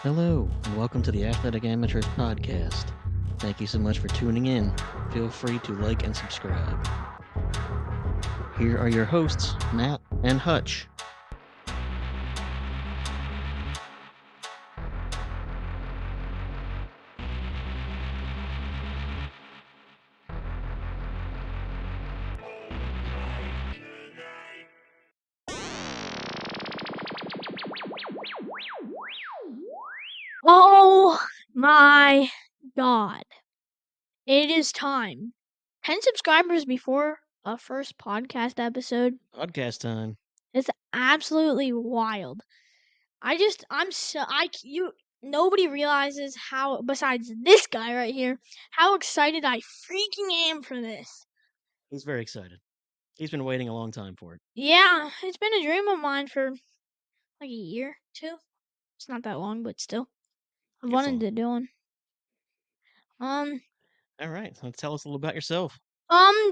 Hello, and welcome to the Athletic Amateurs Podcast. Thank you so much for tuning in. Feel free to like and subscribe. Here are your hosts, Matt and Hutch. Oh my god. It is time. 10 subscribers before a first podcast episode. Podcast time. It's absolutely wild. Nobody realizes how, besides this guy right here, how excited I freaking am for this. He's very excited. He's been waiting a long time for it. Yeah, it's been a dream of mine for like a year, two. It's not that long, but still. I've It's wanted long. to do one. All right, so tell us a little about yourself.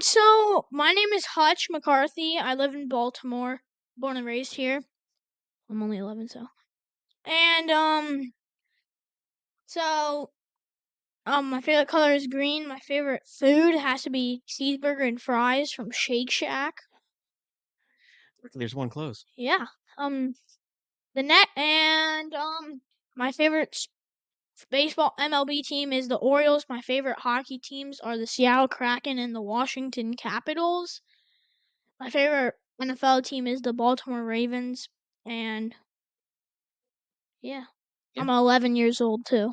So my name is Hutch McCarthy. I live in Baltimore, born and raised here. I'm only 11, so. And my favorite color is green. My favorite food has to be cheeseburger and fries from Shake Shack. There's one close. Yeah. My favorite baseball MLB team is the Orioles. My favorite hockey teams are the Seattle Kraken and the Washington Capitals. My favorite NFL team is the Baltimore Ravens, and yeah. Yeah. I'm 11 years old too.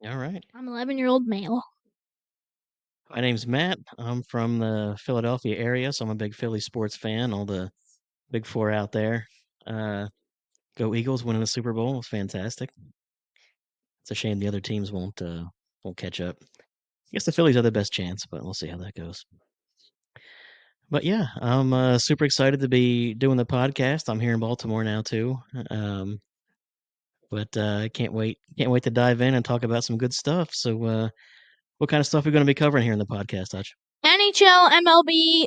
All right. I'm 11-year-old male. My name's Matt. I'm from the Philadelphia area, so I'm a big Philly sports fan. All the big four out there. Go Eagles! Winning the Super Bowl was fantastic. It's a shame the other teams won't catch up. I guess the Phillies have the best chance, but we'll see how that goes. But yeah, I'm super excited to be doing the podcast. I'm here in Baltimore now too, but I can't wait to dive in and talk about some good stuff. So, what kind of stuff are we going to be covering here in the podcast, Hutch? NHL, MLB,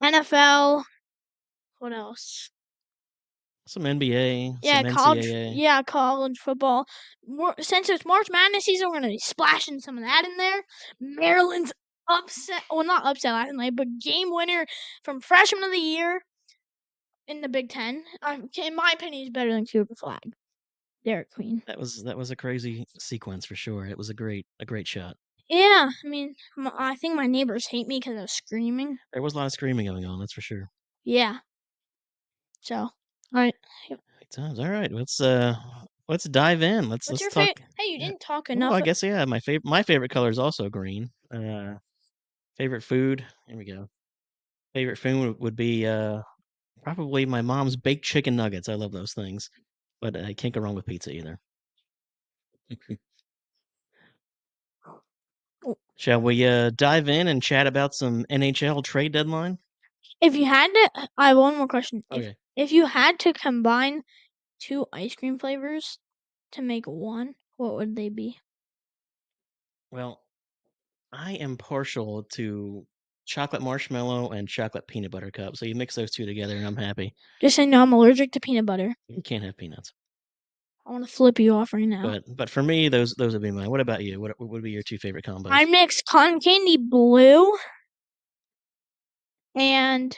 NFL. What else? Some NBA, Yeah, some NCAA. college football. Since it's March Madness season, we're gonna be splashing some of that in there. Maryland's upset, well, not upset last night, but game winner from freshman of the year in the Big Ten. In my opinion, is better than Cooper Flag. Derek Queen. That was a crazy sequence for sure. It was a great shot. Yeah, I mean, I think my neighbors hate me because I was screaming. There was a lot of screaming going on, that's for sure. Yeah. So, all right. Good times. All right, let's dive in. What's Let's your talk. favorite? Hey, you Yeah. didn't talk Well, enough. I guess yeah. My favorite color is also green. Favorite food. Here we go. Favorite food would be probably my mom's baked chicken nuggets. I love those things, but I can't go wrong with pizza either. Shall we dive in and chat about some NHL trade deadline? If you had to, I have one more question. Okay. If you had to combine two ice cream flavors to make one, what would they be? Well, I am partial to chocolate marshmallow and chocolate peanut butter cup. So you mix those two together, and I'm happy. Just say no. I'm allergic to peanut butter. You can't have peanuts. I want to flip you off right now. But for me, those would be mine. What about you? What would be your two favorite combos? I mix cotton candy blue and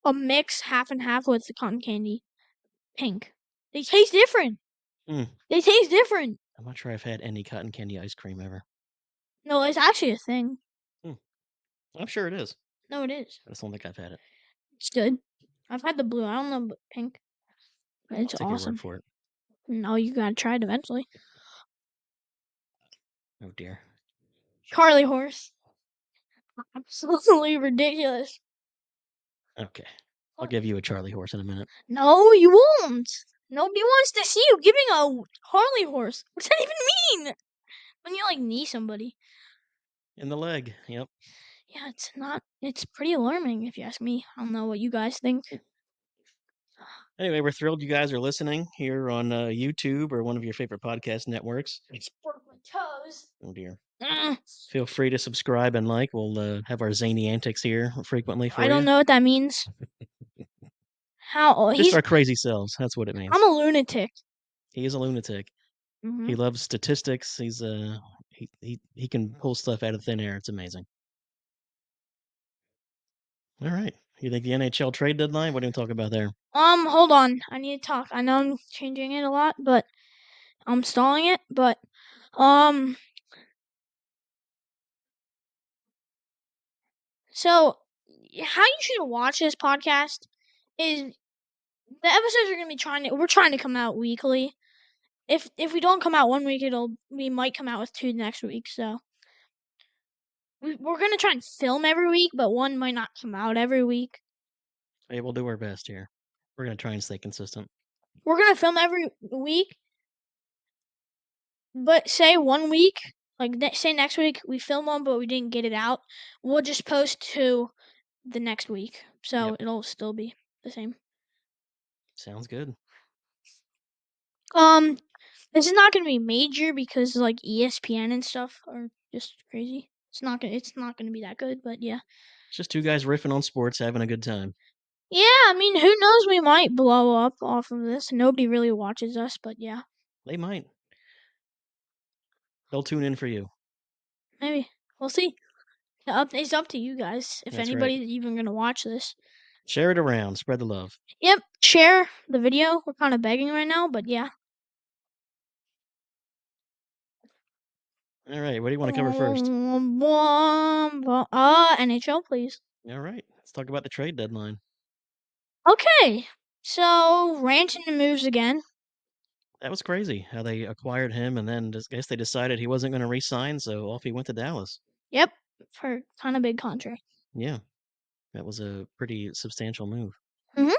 a mix half and half with the cotton candy pink. They taste different. Mm, They taste different. I'm not sure I've had any cotton candy ice cream ever. No, it's actually a thing. I'm sure it is. No, it is. I just don't think I've had it. It's good. I've had the blue. I don't know about pink. But it's I'll take your awesome. word for it. No, you gotta try it eventually. Oh dear. Charlie horse. Absolutely ridiculous. Okay. I'll give you a Charlie horse in a minute. No, you won't. Nobody wants to see you giving a Harley horse. What's that even mean? When you like knee somebody. In the leg. Yep. Yeah, it's not. It's pretty alarming if you ask me. I don't know what you guys think. Anyway, we're thrilled you guys are listening here on YouTube or one of your favorite podcast networks. It's broke my toes. Oh dear. Mm, Feel free to subscribe and like. We'll have our zany antics here frequently for I you. don't know what that means. How Just he's our crazy selves. That's what it I'm means. a lunatic. He is a lunatic. Hmm. He loves statistics. He can pull stuff out of thin air. It's amazing. All right. You think the NHL trade deadline? What do you talk about there? Hold on. I need to talk. I know I'm changing it a lot, but I'm stalling it. But um, so how you should watch this podcast is the episodes are gonna be we're trying to come out weekly. If we don't come out one week, we might come out with 2 next week. So we're gonna try and film every week, but one might not come out every week. Hey, we'll do our best here. We're gonna try and stay consistent. We're gonna film every week, but say one week, like say next week we film one, but we didn't get it out. We'll just post to the next week, so Yep. it'll still be the same. Sounds good. This is not gonna be major because like ESPN and stuff are just crazy. It's not gonna be that good, but yeah. It's just two guys riffing on sports, having a good time. Yeah, I mean, who knows? We might blow up off of this. Nobody really watches us, but yeah, They might. They'll tune in for you. maybe we'll see. It's up to you guys if That's right. anybody's even gonna watch this. Share it around. Spread the love. Yep, share the video. We're kind of begging right now, but yeah. All right. What do you want to cover first? NHL, please. All right. Let's talk about the trade deadline. Okay, so Rantanen moves again. That was crazy how they acquired him, and then I guess they decided he wasn't going to re-sign, so off he went to Dallas. Yep, for kind of big contract. Yeah, that was a pretty substantial move. Mhm.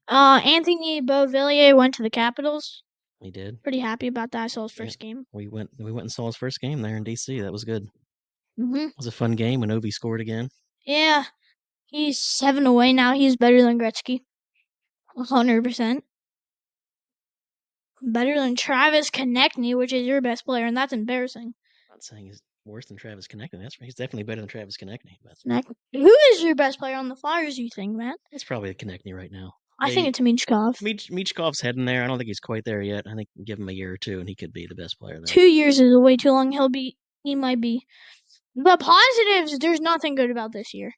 Anthony Beauvillier went to the Capitals. He did. Pretty happy about that. I saw his Yeah, first game. we went and saw his first game there in DC. That was good. Mhm. It was a fun game when Ovi scored again. Yeah, he's 7 away now. He's better than Gretzky. 100%. Better than Travis Konechny, which is your best player, and that's embarrassing. I'm not saying he's worse than Travis Konechny. He's definitely better than Travis Konechny. But Who is your best player on the Flyers, you think, Matt? it's probably Konechny right now. I think it's Michkov. Michkov's heading there. I don't think he's quite there yet. I think give him a year or two, and he could be the best player there. 2 years is way too long. He might be. The positives, there's nothing good about this year. I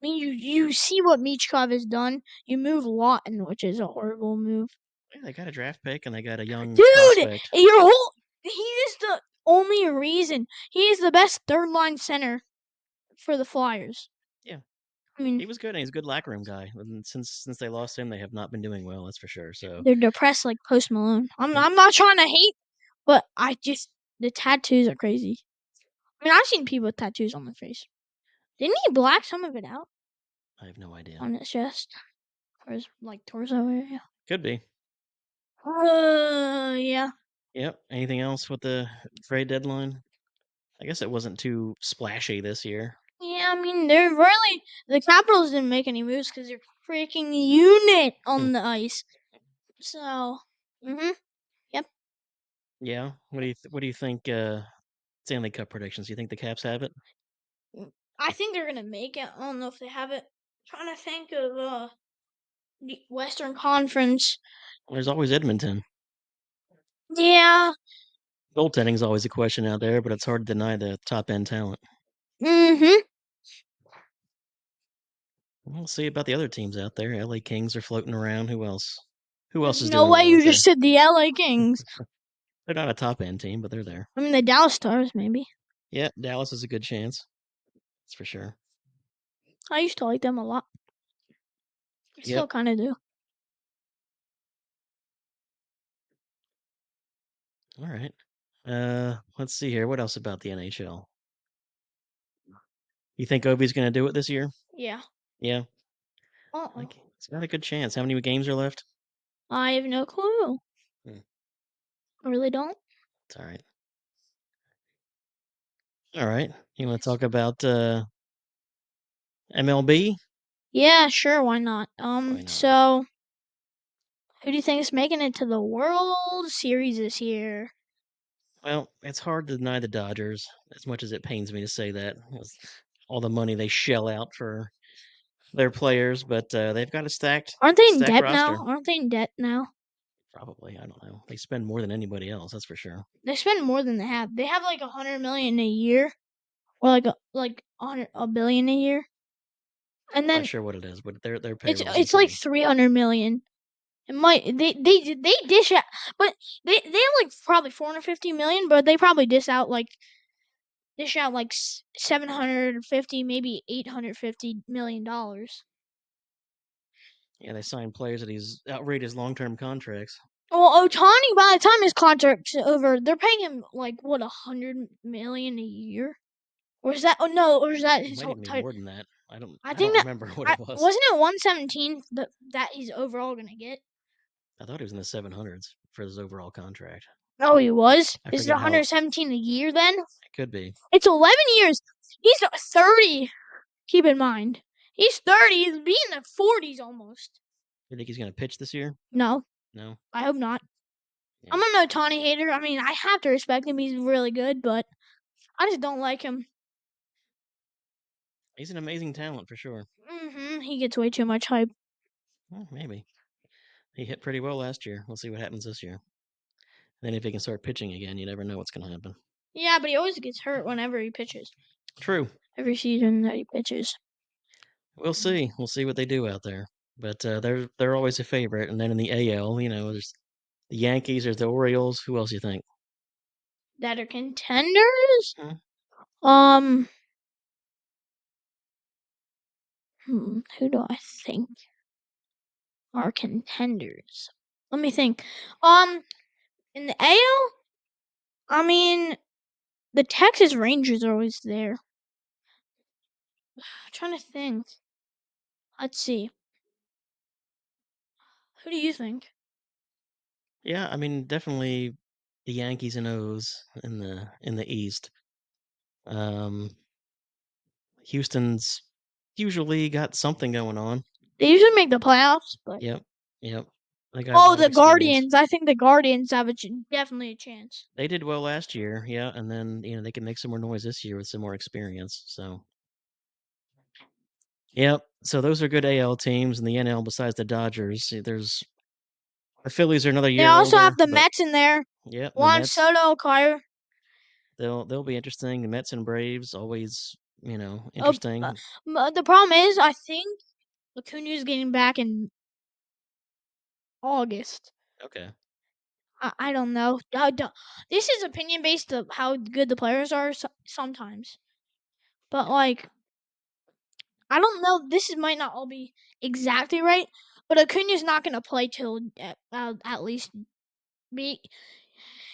mean, you see what Michkov has done. You move Lawton, which is a horrible move. Yeah, they got a draft pick and they got a young Dude, prospect. he is the only reason. He is the best third line center for the Flyers. Yeah. I mean, He was good, and he's a good locker room guy. And since they lost him, they have not been doing well. That's for sure. So they're depressed like Post Malone. I'm not trying to hate, but the tattoos are crazy. I mean, I've seen people with tattoos on their face. Didn't he black some of it out I have no idea. on his chest or his like torso area? Could be. Yeah. Yep. Anything else with the trade deadline? I guess it wasn't too splashy this year. Yeah, I mean, the Capitals didn't make any moves because they're freaking unit on the ice. So, yep. Yeah. What do you think? Stanley Cup predictions. Do you think the Caps have it? I think they're gonna make it. I don't know if they have it. I'm trying to think of the Western Conference. There's always Edmonton. Yeah. Goaltending's always a question out there, but it's hard to deny the top end talent. Mm-hmm. We'll see about the other teams out there. LA Kings are floating around. Who else? Who else There's is no doing way well you out there? just said the LA Kings. They're not a top end team, but they're there. I mean, the Dallas Stars, maybe. Yeah, Dallas is a good chance. That's for sure. I used to like them a lot. I Yep. still kind of do. All right. Let's see here. What else about the NHL? You think Ovi's going to do it this year? Yeah. Yeah. Uh-uh. It's got a good chance. How many games are left? I have no clue. I really don't. It's all right. All right. You want to talk about MLB? Yeah, sure, why not? Why not? So who do you think is making it to the World Series this year? Well, it's hard to deny the Dodgers, as much as it pains me to say that. All the money they shell out for their players, but they've got a Aren't they in stacked debt roster. now? Aren't they in debt now? Probably, I don't know. They spend more than anybody else, that's for sure. They spend more than they have. They have like 100 million a year, or like a billion a year, and I'm not then sure what it is, but their it's payroll's it's like insane. 300 million. It might they dish out, but they have like probably 450 million, but they probably dish out like 750, maybe 850 million dollars. Yeah, they sign players at these outrageous long-term contracts. Well, Otani, by the time his contract's over, they're paying him like what 100 million a year, or is that? Oh no, or is that It his might whole even be title? more than that. I don't I I don't think that remember what I it was. wasn't it 117 that he's overall gonna get. I thought it was in the 700s for his overall contract. Oh, he was. I Is it forget how 117 a year then? it could be. It's 11 years. He's 30. Keep in mind, he's 30. He's be in the 40s almost. You think he's going to pitch this year? No, No. I hope not. Yeah. I'm an Otani hater. I mean, I have to respect him. He's really good, but I just don't like him. He's an amazing talent for sure. He gets way too much hype. Well, maybe. He hit pretty well last year. We'll see what happens this year. Then if he can start pitching again, you never know what's going to happen. Yeah, but he always gets hurt whenever he pitches. True. Every season that he pitches. We'll see. We'll see what they do out there. But they're always a favorite. And then in the AL, there's the Yankees, there's the Orioles. Who else you think? That are contenders? Hmm. Who do I think are contenders? Let me think. In the AL, I mean, the Texas Rangers are always there. I'm trying to think. Let's see. Who do you think? Yeah, I mean, definitely the Yankees and O's in the East. Um, Houston's usually got something going on. They usually make the playoffs, but Yep, yep. They got a lot of the experience. Guardians. I think the Guardians have definitely a chance. They did well last year, yeah, and then they can make some more noise this year with some more experience. So, yep. So those are good AL teams, and the NL besides the Dodgers, there's the Phillies are another They year also older, have the but Mets in there. yeah, the Juan Mets Soto, Kyer. they'll be interesting. The Mets and Braves always Oh, interesting. the problem is, I think Acuna is getting back in August. Okay. I don't know. This is opinion based of how good the players are sometimes, but like I don't know. Might not all be exactly right, but Acuna's not going to play till at least be.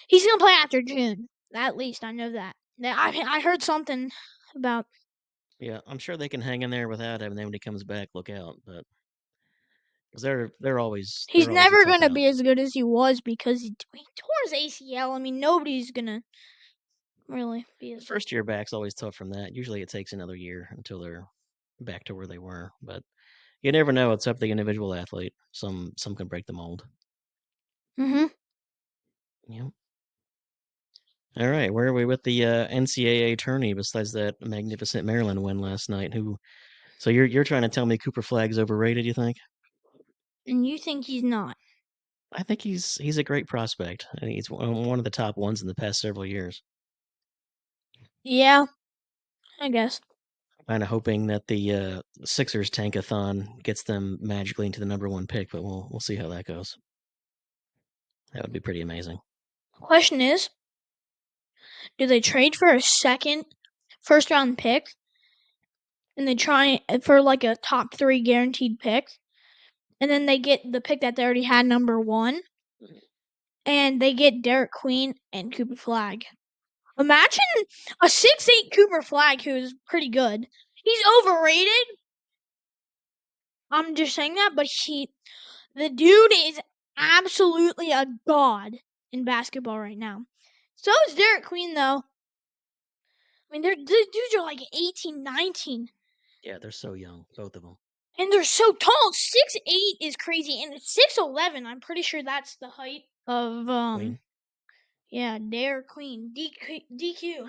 He's going to play after June. At least I know that. I heard something about. Yeah, I'm sure they can hang in there without him. And then when he comes back, look out. But because they're always He's a never tough going to out. be as good as he was because he tore his ACL. I mean, nobody's going to really be The as. first year back's always tough from that. Usually it takes another year until they're back to where they were. But you never know. It's up to the individual athlete. Some can break the mold. Mhm. Yeah. All right, where are we with the NCAA tourney? Besides that magnificent Maryland win last night, so you're trying to tell me Cooper Flag's overrated? You think? And you think he's not? I think he's a great prospect. I think he's one of the top ones in the past several years. Yeah, I guess. Kind of hoping that the Sixers tankathon gets them magically into the number one pick, but we'll see how that goes. That would be pretty amazing. Question is, do they trade for a first round pick, and they try for like a top 3 guaranteed pick, and then they get the pick that they already had, number 1, and they get Derek Queen and Cooper Flag? Imagine a 6'8" Cooper Flag who's pretty good. He's overrated. I'm just saying that, but the dude is absolutely a god in basketball right now. So is Derek Queen, though. I mean, the dudes are like 18, 19. Yeah, they're so young, both of them. And they're so tall. 6'8" is crazy. And 6'11", I'm pretty sure that's the height of, Queen. yeah, Derek Queen. DQ.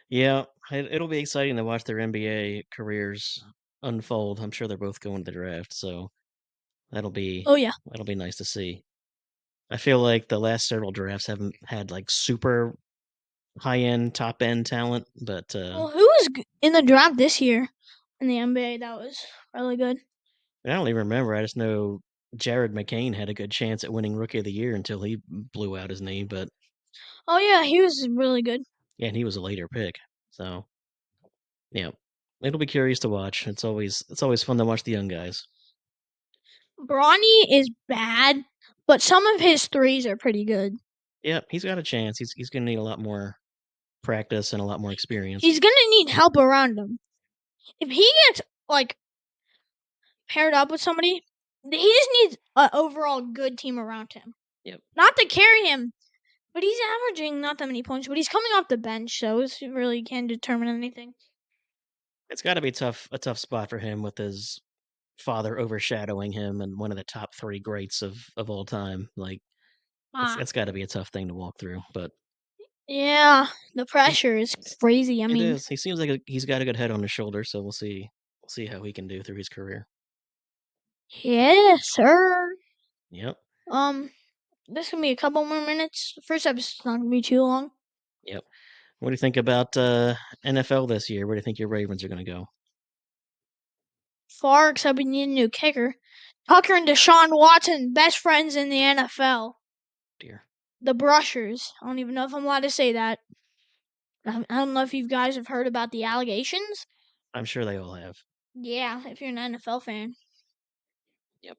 Yeah, it'll be exciting to watch their NBA careers unfold. I'm sure they're both going to the draft, so that'll be Oh yeah. that'll be nice to see. I feel like the last several drafts haven't had like super high end, top end talent, but Well, who was in the draft this year in the NBA that was really good? I don't even remember. I just know Jared McCain had a good chance at winning Rookie of the Year until he blew out his knee. But Oh yeah, he was really good. yeah, and he was a later pick. So yeah, it'll be curious to watch. It's always fun to watch the young guys. Bronny is bad, but some of his threes are pretty good. Yep, he's got a chance. He's going to need a lot more practice and a lot more experience. He's gonna need help around him. If he gets like paired up with somebody, he just needs an overall good team around him. Yep, Not to carry him, but he's averaging not that many points. But he's coming off the bench, so it really can't determine anything. it's got to be a tough spot for him with his father overshadowing him and one of the top three greats of all time. Like Ah, that's got to be a tough thing to walk through. But yeah, the he, pressure is crazy. I it mean, is. He seems like he's got a good head on his shoulder. So we'll see. We'll see how he can do through his career. yes, sir. Yep. Um, this gonna be a couple more minutes. The first episode's not gonna be too long. Yep. What do you think about NFL this year? Where do you think your Ravens are going to go? Far, except we need a new kicker. Tucker and Deshaun Watson, best friends in the NFL. Dear, The Brushers. I don't even know if I'm allowed to say that. I don't know if you guys have heard about the allegations. I'm sure they all have. Yeah, if you're an NFL fan. Yep.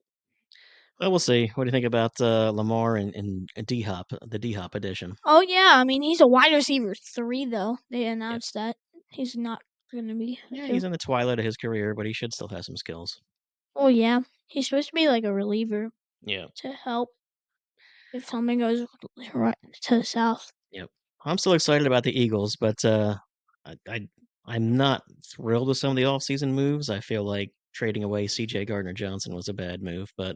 Well, we'll see. What do you think about Lamar and D Hop, the D Hop edition? Oh yeah, I mean he's a wide receiver 3 though. They Yep. announced that he's not gonna be a Yeah, he's 2. in the twilight of his career, but he should still have some skills. Oh yeah, he's supposed to be like a reliever Yeah. to help if something goes right to the south. Yep. I'm still excited about the Eagles, but I, I I'm not thrilled with some of the offseason moves. I feel like trading away C.J. Gardner Johnson was a bad move, but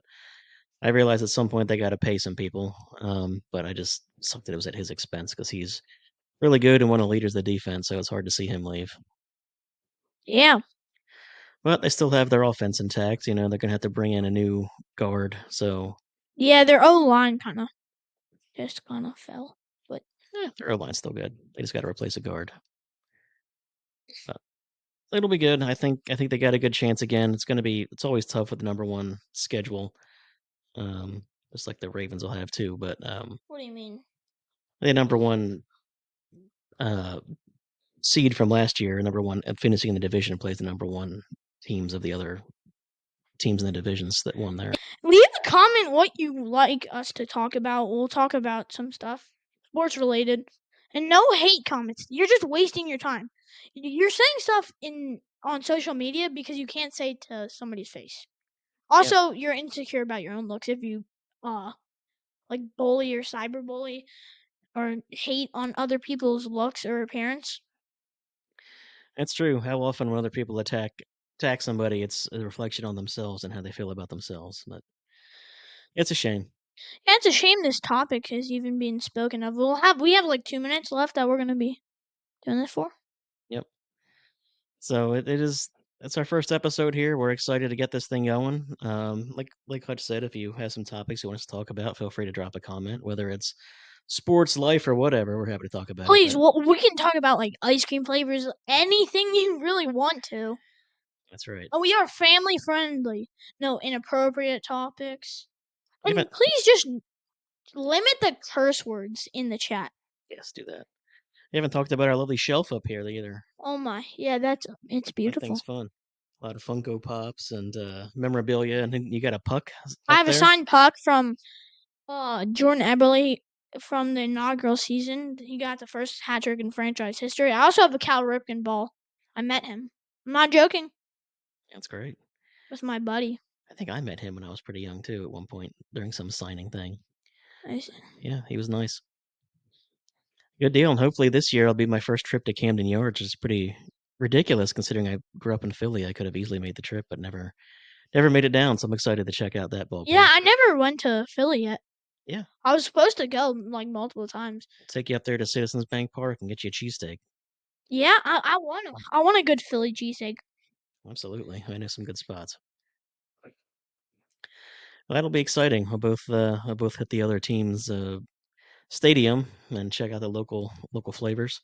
I realized at some point they got to pay some people. But I just thought that it was at his expense because he's really good and one of the leaders of the defense, so it's hard to see him leave. Yeah, But they still have their offense intact. You know, they're gonna have to bring in a new guard. So yeah, their O line kind of fell, but their O line's still good. They just got to replace a guard. But it'll be good. I think they got a good chance again. It's always tough with the number one schedule. Um, just like the Ravens will have too. But what do you mean? the number one uh seed from last year, number one finishing in the division plays the number one teams of the other teams in the divisions that won there. Leave a comment what you like us to talk about. We'll talk about some stuff sports related, and no hate comments. You're just wasting your time. You're saying stuff in on social media because you can't say it to somebody's face. Yep. Also, you're insecure about your own looks if you like bully or cyberbully or hate on other people's looks or appearance. It's true. How often when other people attack somebody, it's a reflection on themselves and how they feel about themselves. But it's a shame. Yeah, it's a shame this topic is even being spoken of. We have like 2 minutes left that we're gonna be doing this for. Yep. So it is. It's our first episode here. We're excited to get this thing going. Like Hutch said, if you have some topics you want us to talk about, feel free to drop a comment. Whether it's sports, life, or whatever, we're happy to talk about it. Please, we can talk about like ice cream flavors, anything you really want to. That's right. And we are family friendly. No inappropriate topics. We And haven't. please just limit the curse words in the chat. Yes, do that. We haven't talked about our lovely shelf up here either. Oh my, yeah, it's That beautiful. thing's fun. A lot of Funko Pops and memorabilia, and then you got a puck I up have a there. signed puck from Jordan Eberle from the inaugural season. He got the first hat trick in franchise history. I also have a Cal Ripken ball. I met him. I'm not joking. That's great. With my buddy. I think I met him when I was pretty young too. At one point during some signing thing. I, Yeah, he was nice. Good deal. And hopefully this year will be my first trip to Camden Yards, which is pretty ridiculous considering I grew up in Philly. I could have easily made the trip, but never made it down. So I'm excited to check out that yeah, ballpark. I never went to Philly yet. Yeah, I was supposed to go like multiple times. take you up there to Citizens Bank Park and get you a cheesesteak. Yeah, I want a good Philly cheesesteak. Absolutely. I know some good spots. Well, that'll be exciting. We'll both hit the other team's stadium and check out the local flavors.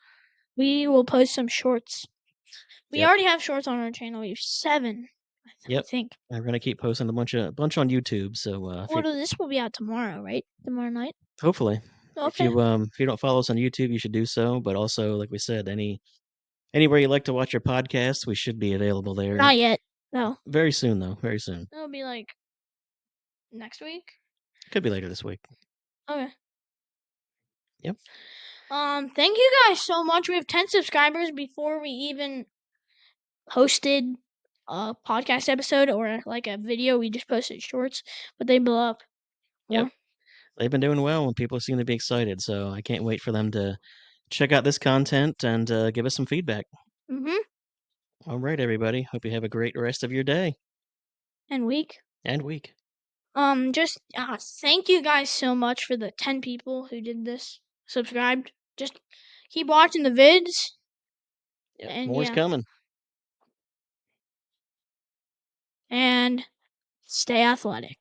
We will post some shorts. We Yep. already have shorts on our channel. We have 7, I Yep. think. I'm gonna keep posting a bunch on YouTube. So Well, this will be out tomorrow, right? Tomorrow night. hopefully, Okay. if you don't follow us on YouTube, you should do so. But also, like we said, anywhere you like to watch your podcast, we should be available there Not yet. No. very soon, though. Very soon. It'll be like next week. Could be later this week. Okay. Yep. Thank you guys so much. We have 10 subscribers before we even posted a podcast episode or like a video. We just posted shorts, but they blew up Yep. more. They've been doing well, and people seem to be excited. So I can't wait for them to check out this content and give us some feedback. Mhm. All right, everybody. Hope you have a great rest of your day And week. and week. Just thank you guys so much for the 10 people who did this. Subscribed. Just keep watching the vids. Yep. And More's yeah. coming. And stay athletic.